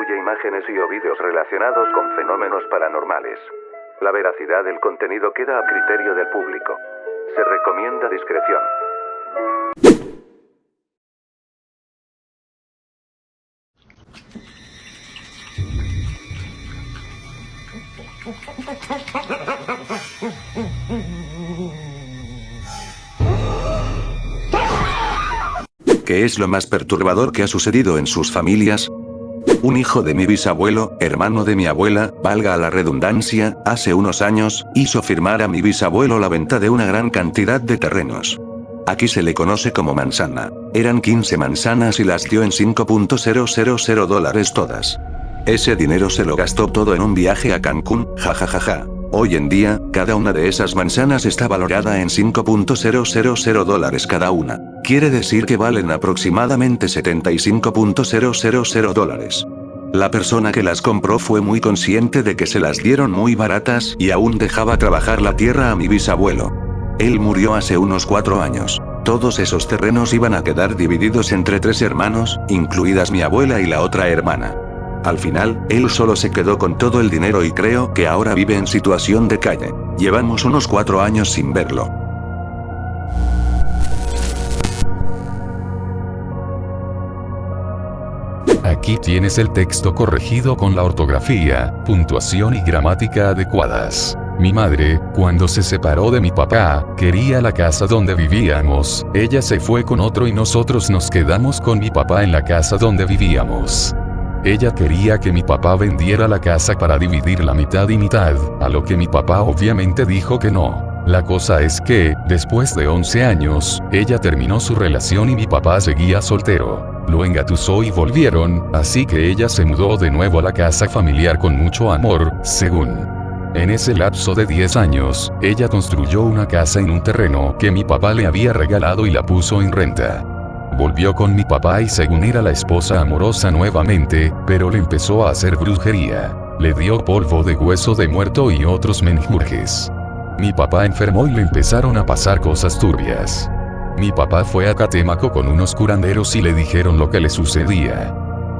incluye imágenes y o vídeos relacionados con fenómenos paranormales. La veracidad del contenido queda a criterio del público. Se recomienda discreción. ¿Qué es lo más perturbador que ha sucedido en sus familias? Un hijo de mi bisabuelo, hermano de mi abuela, valga la redundancia, hace unos años, hizo firmar a mi bisabuelo la venta de una gran cantidad de terrenos. Aquí se le conoce como manzana. Eran 15 manzanas y las dio en $5.000 todas. Ese dinero se lo gastó todo en un viaje a Cancún, jajajaja. Hoy en día, cada una de esas manzanas está valorada en $5.000 cada una. Quiere decir que valen aproximadamente $75.000. La persona que las compró fue muy consciente de que se las dieron muy baratas y aún dejaba trabajar la tierra a mi bisabuelo. Él murió hace unos 4 años. Todos esos terrenos iban a quedar divididos entre 3 hermanos, incluidas mi abuela y la otra hermana. Al final, él solo se quedó con todo el dinero y creo que ahora vive en situación de calle. Llevamos unos 4 años sin verlo. Aquí tienes el texto corregido con la ortografía, puntuación y gramática adecuadas. Mi madre, cuando se separó de mi papá, quería la casa donde vivíamos. Ella se fue con otro y nosotros nos quedamos con mi papá en la casa donde vivíamos. Ella quería que mi papá vendiera la casa para dividir la mitad y mitad, a lo que mi papá obviamente dijo que no. La cosa es que, después de 11 años, ella terminó su relación y mi papá seguía soltero. Lo engatusó y volvieron, así que ella se mudó de nuevo a la casa familiar con mucho amor, según. En ese lapso de 10 años, ella construyó una casa en un terreno que mi papá le había regalado y la puso en renta. Volvió con mi papá y según era la esposa amorosa nuevamente, pero le empezó a hacer brujería. Le dio polvo de hueso de muerto y otros menjurjes. Mi papá enfermó y le empezaron a pasar cosas turbias. Mi papá fue a Catemaco con unos curanderos y le dijeron lo que le sucedía.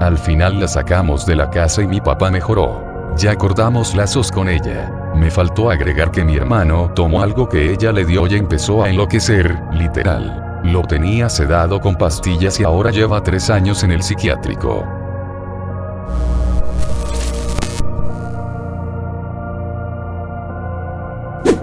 Al final la sacamos de la casa y mi papá mejoró. Ya cortamos lazos con ella. Me faltó agregar que mi hermano tomó algo que ella le dio y empezó a enloquecer, literal. Lo tenía sedado con pastillas y ahora lleva 3 años en el psiquiátrico.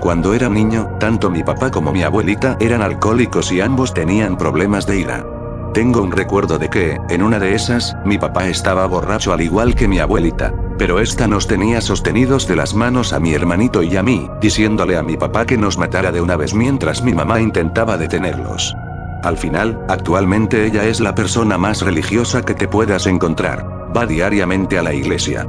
Cuando era niño, tanto mi papá como mi abuelita eran alcohólicos y ambos tenían problemas de ira. Tengo un recuerdo de que, en una de esas, mi papá estaba borracho al igual que mi abuelita, pero esta nos tenía sostenidos de las manos a mi hermanito y a mí, diciéndole a mi papá que nos matara de una vez mientras mi mamá intentaba detenerlos. Al final, actualmente ella es la persona más religiosa que te puedas encontrar. Va diariamente a la iglesia.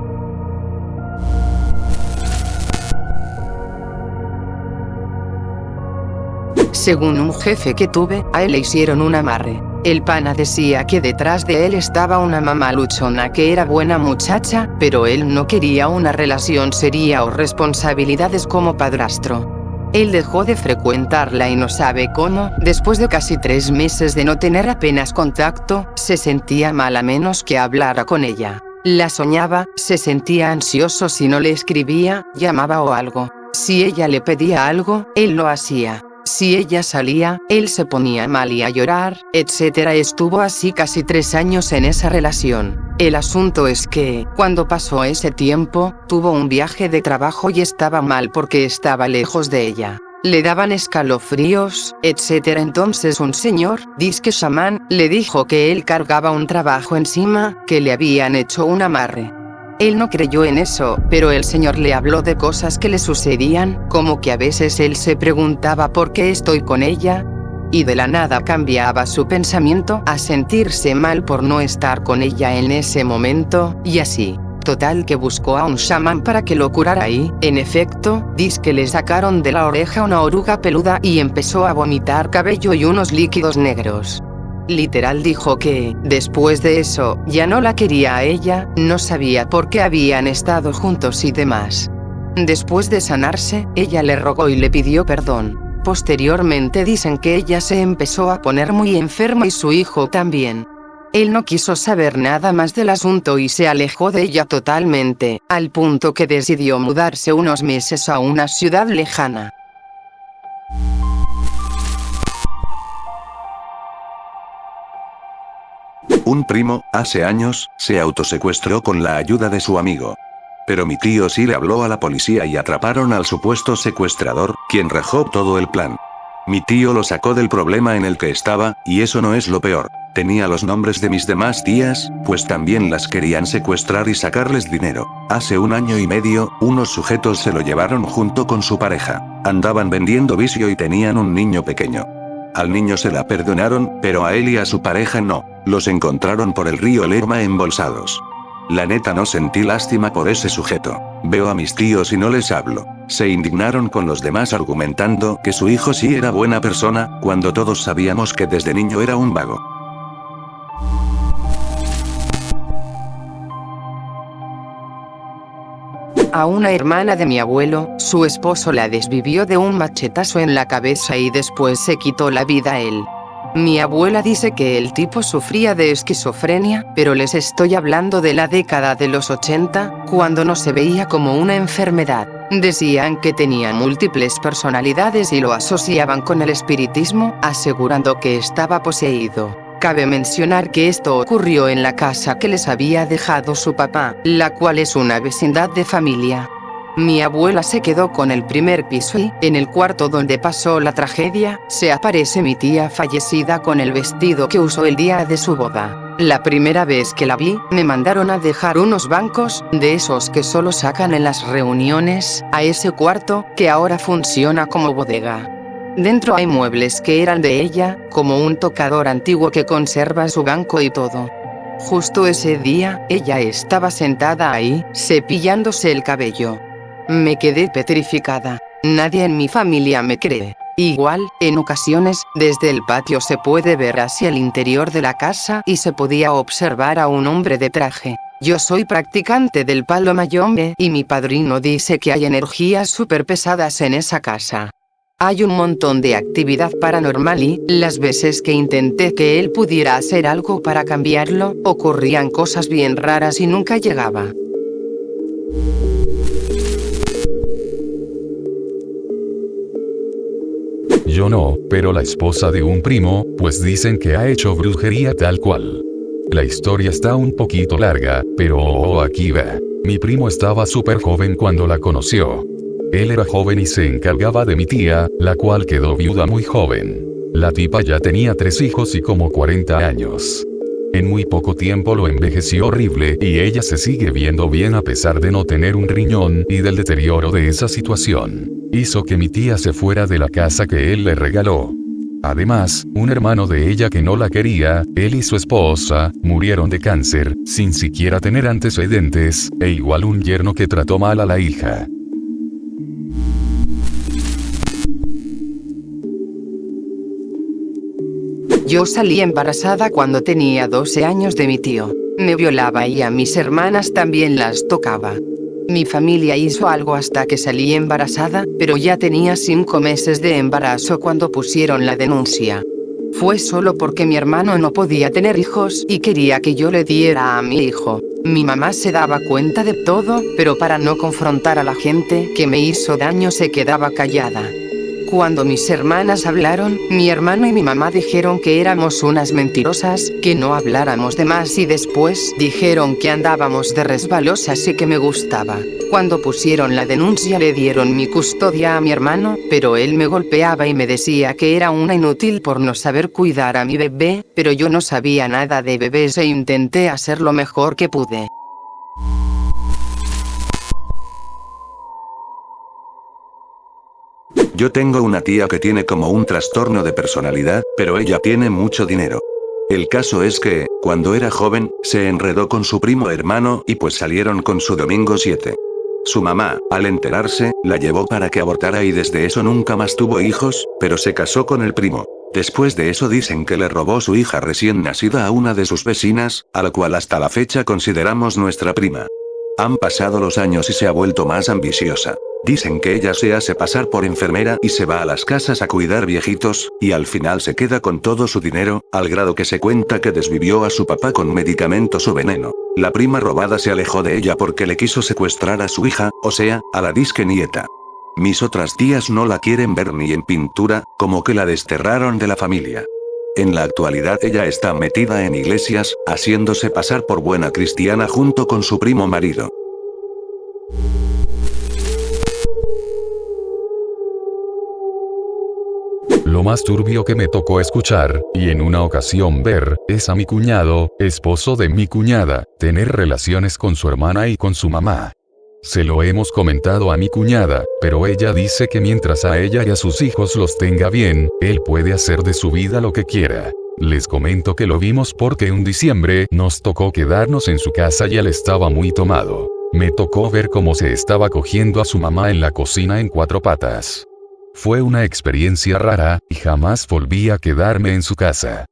Según un jefe que tuve, a él le hicieron un amarre. El pana decía que detrás de él estaba una mamá luchona que era buena muchacha, pero él no quería una relación seria o responsabilidades como padrastro. Él dejó de frecuentarla y no sabe cómo, después de casi 3 meses de no tener apenas contacto, se sentía mal a menos que hablara con ella. La soñaba, se sentía ansioso si no le escribía, llamaba o algo. Si ella le pedía algo, él lo hacía. Si ella salía, él se ponía mal y a llorar, etc. Estuvo así casi 3 años en esa relación. El asunto es que, cuando pasó ese tiempo, tuvo un viaje de trabajo y estaba mal porque estaba lejos de ella. Le daban escalofríos, etc. Entonces un señor, disque chamán, le dijo que él cargaba un trabajo encima, que le habían hecho un amarre. Él no creyó en eso, pero el señor le habló de cosas que le sucedían, como que a veces él se preguntaba por qué estoy con ella, y de la nada cambiaba su pensamiento a sentirse mal por no estar con ella en ese momento, y así. Total que buscó a un chamán para que lo curara y, en efecto, dizque le sacaron de la oreja una oruga peluda y empezó a vomitar cabello y unos líquidos negros. Literal dijo que, después de eso, ya no la quería a ella, no sabía por qué habían estado juntos y demás. Después de sanarse, ella le rogó y le pidió perdón. Posteriormente dicen que ella se empezó a poner muy enferma y su hijo también. Él no quiso saber nada más del asunto y se alejó de ella totalmente, al punto que decidió mudarse unos meses a una ciudad lejana. Un primo, hace años, se autosecuestró con la ayuda de su amigo. Pero mi tío sí le habló a la policía y atraparon al supuesto secuestrador, quien rajó todo el plan. Mi tío lo sacó del problema en el que estaba, y eso no es lo peor. Tenía los nombres de mis demás tías, pues también las querían secuestrar y sacarles dinero. Hace 1 año y medio, unos sujetos se lo llevaron junto con su pareja. Andaban vendiendo vicio y tenían un niño pequeño. Al niño se la perdonaron, pero a él y a su pareja no. Los encontraron por el río Lerma embolsados. La neta no sentí lástima por ese sujeto. Veo a mis tíos y no les hablo. Se indignaron con los demás argumentando que su hijo sí era buena persona, cuando todos sabíamos que desde niño era un vago. A una hermana de mi abuelo, su esposo la desvivió de un machetazo en la cabeza y después se quitó la vida él. Mi abuela dice que el tipo sufría de esquizofrenia, pero les estoy hablando de la década de los 80, cuando no se veía como una enfermedad. Decían que tenía múltiples personalidades y lo asociaban con el espiritismo, asegurando que estaba poseído. Cabe mencionar que esto ocurrió en la casa que les había dejado su papá, la cual es una vecindad de familia. Mi abuela se quedó con el primer piso y, en el cuarto donde pasó la tragedia, se aparece mi tía fallecida con el vestido que usó el día de su boda. La primera vez que la vi, me mandaron a dejar unos bancos, de esos que solo sacan en las reuniones, a ese cuarto, que ahora funciona como bodega. Dentro hay muebles que eran de ella, como un tocador antiguo que conserva su banco y todo. Justo ese día, ella estaba sentada ahí, cepillándose el cabello. Me quedé petrificada. Nadie en mi familia me cree. Igual, en ocasiones, desde el patio se puede ver hacia el interior de la casa y se podía observar a un hombre de traje. Yo soy practicante del palo mayombe y mi padrino dice que hay energías súper pesadas en esa casa. Hay un montón de actividad paranormal y, las veces que intenté que él pudiera hacer algo para cambiarlo, ocurrían cosas bien raras y nunca llegaba. Yo no, pero la esposa de un primo, pues dicen que ha hecho brujería tal cual. La historia está un poquito larga, pero aquí va. Mi primo estaba súper joven cuando la conoció. Él era joven y se encargaba de mi tía, la cual quedó viuda muy joven. La tipa ya tenía 3 hijos y como 40 años. En muy poco tiempo lo envejeció horrible y ella se sigue viendo bien a pesar de no tener un riñón y del deterioro de esa situación. Hizo que mi tía se fuera de la casa que él le regaló. Además, un hermano de ella que no la quería, él y su esposa, murieron de cáncer, sin siquiera tener antecedentes, e igual un yerno que trató mal a la hija. Yo salí embarazada cuando tenía 12 años de mi tío. Me violaba y a mis hermanas también las tocaba. Mi familia hizo algo hasta que salí embarazada, pero ya tenía 5 meses de embarazo cuando pusieron la denuncia. Fue solo porque mi hermano no podía tener hijos y quería que yo le diera a mi hijo. Mi mamá se daba cuenta de todo, pero para no confrontar a la gente que me hizo daño se quedaba callada. Cuando mis hermanas hablaron, mi hermano y mi mamá dijeron que éramos unas mentirosas, que no habláramos de más y después dijeron que andábamos de resbalosas y que me gustaba. Cuando pusieron la denuncia le dieron mi custodia a mi hermano, pero él me golpeaba y me decía que era una inútil por no saber cuidar a mi bebé, pero yo no sabía nada de bebés e intenté hacer lo mejor que pude. Yo tengo una tía que tiene como un trastorno de personalidad, pero ella tiene mucho dinero. El caso es que, cuando era joven, se enredó con su primo hermano y pues salieron con su domingo 7. Su mamá, al enterarse, la llevó para que abortara y desde eso nunca más tuvo hijos, pero se casó con el primo. Después de eso dicen que le robó su hija recién nacida a una de sus vecinas, a la cual hasta la fecha consideramos nuestra prima. Han pasado los años y se ha vuelto más ambiciosa. Dicen que ella se hace pasar por enfermera y se va a las casas a cuidar viejitos, y al final se queda con todo su dinero, al grado que se cuenta que desvivió a su papá con medicamentos o veneno. La prima robada se alejó de ella porque le quiso secuestrar a su hija, o sea, a la disque nieta. Mis otras tías no la quieren ver ni en pintura, como que la desterraron de la familia. En la actualidad ella está metida en iglesias, haciéndose pasar por buena cristiana junto con su primo marido. Lo más turbio que me tocó escuchar, y en una ocasión ver, es a mi cuñado, esposo de mi cuñada, tener relaciones con su hermana y con su mamá. Se lo hemos comentado a mi cuñada, pero ella dice que mientras a ella y a sus hijos los tenga bien, él puede hacer de su vida lo que quiera. Les comento que lo vimos porque un diciembre nos tocó quedarnos en su casa y él estaba muy tomado. Me tocó ver cómo se estaba cogiendo a su mamá en la cocina en 4 patas. Fue una experiencia rara, y jamás volví a quedarme en su casa.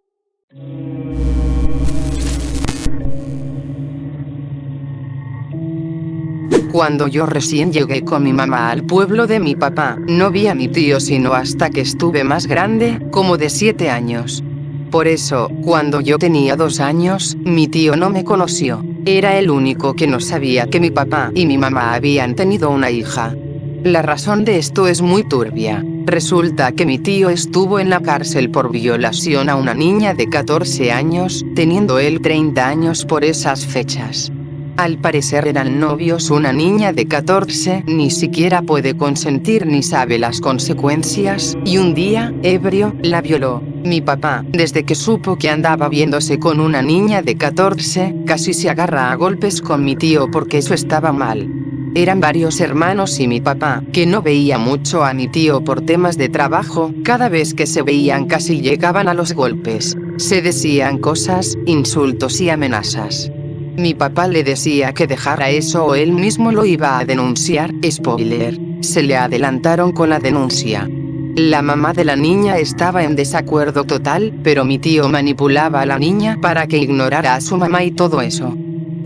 Cuando yo recién llegué con mi mamá al pueblo de mi papá, no vi a mi tío sino hasta que estuve más grande, como de 7 años. Por eso, cuando yo tenía 2 años, mi tío no me conoció. Era el único que no sabía que mi papá y mi mamá habían tenido una hija. La razón de esto es muy turbia. Resulta que mi tío estuvo en la cárcel por violación a una niña de 14 años, teniendo él 30 años por esas fechas. Al parecer eran novios. Una niña de 14 ni siquiera puede consentir ni sabe las consecuencias, y un día, ebrio, la violó. Mi papá, desde que supo que andaba viéndose con una niña de 14, casi se agarra a golpes con mi tío porque eso estaba mal. Eran varios hermanos y mi papá, que no veía mucho a mi tío por temas de trabajo, cada vez que se veían casi llegaban a los golpes. Se decían cosas, insultos y amenazas. Mi papá le decía que dejara eso o él mismo lo iba a denunciar. Spoiler, se le adelantaron con la denuncia. La mamá de la niña estaba en desacuerdo total, pero mi tío manipulaba a la niña para que ignorara a su mamá y todo eso.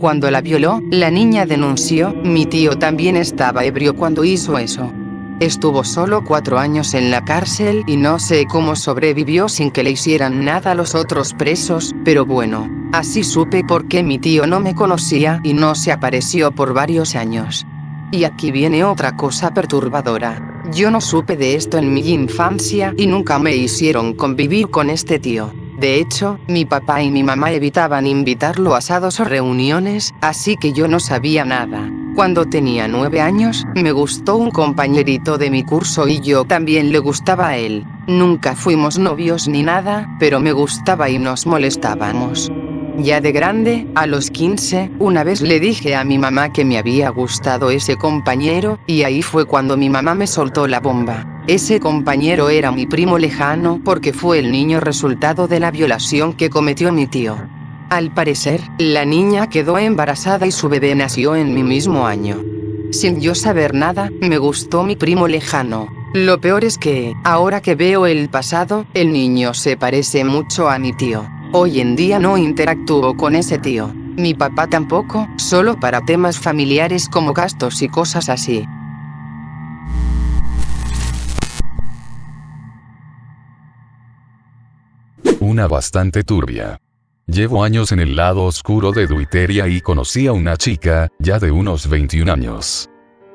Cuando la violó, la niña denunció. Mi tío también estaba ebrio cuando hizo eso. Estuvo solo 4 años en la cárcel y no sé cómo sobrevivió sin que le hicieran nada a los otros presos, pero bueno, así supe por qué mi tío no me conocía y no se apareció por varios años. Y aquí viene otra cosa perturbadora. Yo no supe de esto en mi infancia y nunca me hicieron convivir con este tío. De hecho, mi papá y mi mamá evitaban invitarlo a asados o reuniones, así que yo no sabía nada. Cuando tenía 9 años, me gustó un compañerito de mi curso y yo también le gustaba a él. Nunca fuimos novios ni nada, pero me gustaba y nos molestábamos. Ya de grande, a los 15, una vez le dije a mi mamá que me había gustado ese compañero, y ahí fue cuando mi mamá me soltó la bomba. Ese compañero era mi primo lejano porque fue el niño resultado de la violación que cometió mi tío. Al parecer, la niña quedó embarazada y su bebé nació en mi mismo año. Sin yo saber nada, me gustó mi primo lejano. Lo peor es que, ahora que veo el pasado, el niño se parece mucho a mi tío. Hoy en día no interactúo con ese tío. Mi papá tampoco, solo para temas familiares como gastos y cosas así. Una bastante turbia. Llevo años en el lado oscuro de Duiteria y conocí a una chica, ya de unos 21 años.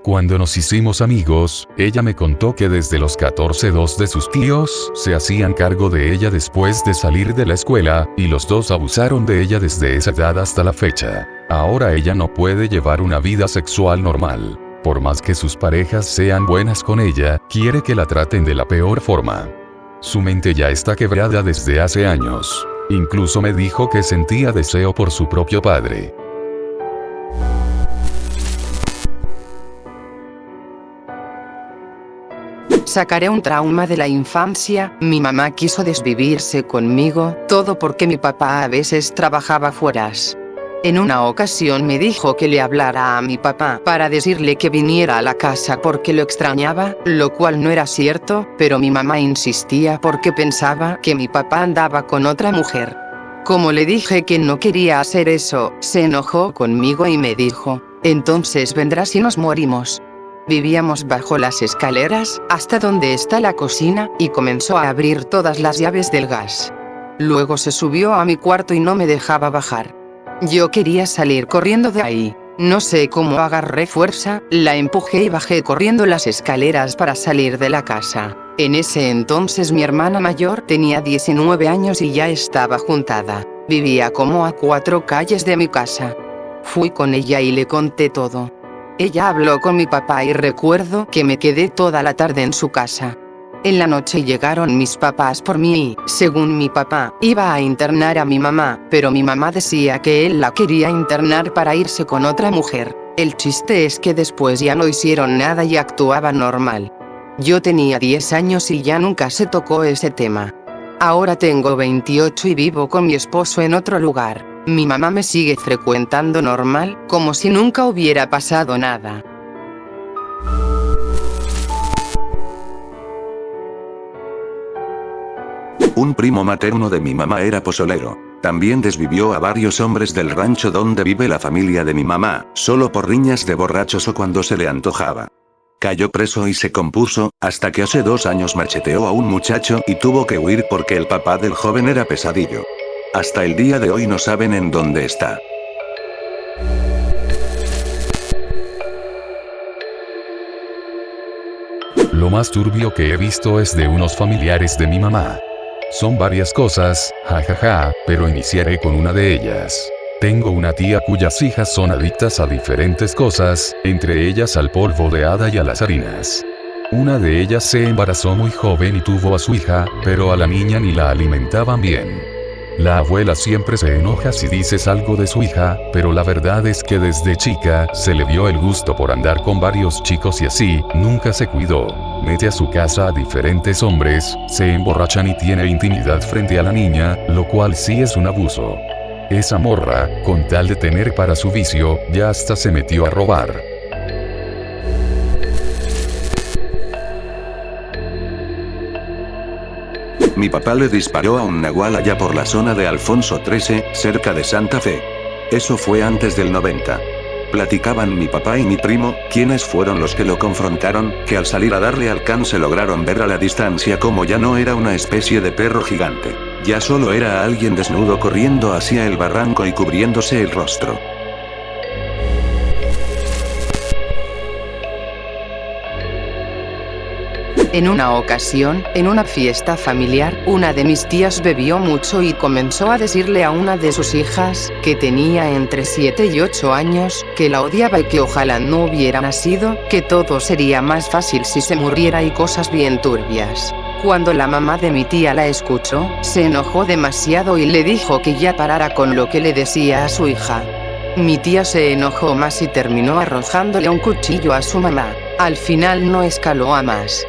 Cuando nos hicimos amigos, ella me contó que desde los 14 2 de sus tíos se hacían cargo de ella después de salir de la escuela, y los dos abusaron de ella desde esa edad hasta la fecha. Ahora ella no puede llevar una vida sexual normal. Por más que sus parejas sean buenas con ella, quiere que la traten de la peor forma. Su mente ya está quebrada desde hace años. Incluso me dijo que sentía deseo por su propio padre. Sacaré un trauma de la infancia. Mi mamá quiso desvivirse conmigo, todo porque mi papá a veces trabajaba fueras. En una ocasión me dijo que le hablara a mi papá para decirle que viniera a la casa porque lo extrañaba, lo cual no era cierto, pero mi mamá insistía porque pensaba que mi papá andaba con otra mujer. Como le dije que no quería hacer eso, se enojó conmigo y me dijo: Entonces vendrás y nos morimos. Vivíamos bajo las escaleras, hasta donde está la cocina, y comenzó a abrir todas las llaves del gas. Luego se subió a mi cuarto y no me dejaba bajar. Yo quería salir corriendo de ahí. No sé cómo agarré fuerza, la empujé y bajé corriendo las escaleras para salir de la casa. En ese entonces mi hermana mayor tenía 19 años y ya estaba juntada. Vivía como a 4 calles de mi casa. Fui con ella y le conté todo. Ella habló con mi papá y recuerdo que me quedé toda la tarde en su casa. En la noche llegaron mis papás por mí y, según mi papá, iba a internar a mi mamá, pero mi mamá decía que él la quería internar para irse con otra mujer. El chiste es que después ya no hicieron nada y actuaba normal. Yo tenía 10 años y ya nunca se tocó ese tema. Ahora tengo 28 y vivo con mi esposo en otro lugar. Mi mamá me sigue frecuentando normal, como si nunca hubiera pasado nada. Un primo materno de mi mamá era pozolero. También desvivió a varios hombres del rancho donde vive la familia de mi mamá, solo por riñas de borrachos o cuando se le antojaba. Cayó preso y se compuso, hasta que hace 2 años macheteó a un muchacho y tuvo que huir porque el papá del joven era pesadillo. Hasta el día de hoy no saben en dónde está. Lo más turbio que he visto es de unos familiares de mi mamá. Son varias cosas, jajaja, pero iniciaré con una de ellas. Tengo una tía cuyas hijas son adictas a diferentes cosas, entre ellas al polvo de hada y a las harinas. Una de ellas se embarazó muy joven y tuvo a su hija, pero a la niña ni la alimentaban bien. La abuela siempre se enoja si dices algo de su hija, pero la verdad es que desde chica se le dio el gusto por andar con varios chicos y así, nunca se cuidó. Mete a su casa a diferentes hombres, se emborrachan y tiene intimidad frente a la niña, lo cual sí es un abuso. Esa morra, con tal de tener para su vicio, ya hasta se metió a robar. Mi papá le disparó a un nahual allá por la zona de Alfonso XIII, cerca de Santa Fe. Eso fue antes del 90. Platicaban mi papá y mi primo, quienes fueron los que lo confrontaron, que al salir a darle alcance lograron ver a la distancia como ya no era una especie de perro gigante. Ya solo era alguien desnudo corriendo hacia el barranco y cubriéndose el rostro. En una ocasión, en una fiesta familiar, una de mis tías bebió mucho y comenzó a decirle a una de sus hijas, que tenía entre 7 y 8 años, que la odiaba y que ojalá no hubiera nacido, que todo sería más fácil si se muriera y cosas bien turbias. Cuando la mamá de mi tía la escuchó, se enojó demasiado y le dijo que ya parara con lo que le decía a su hija. Mi tía se enojó más y terminó arrojándole un cuchillo a su mamá. Al final no escaló a más.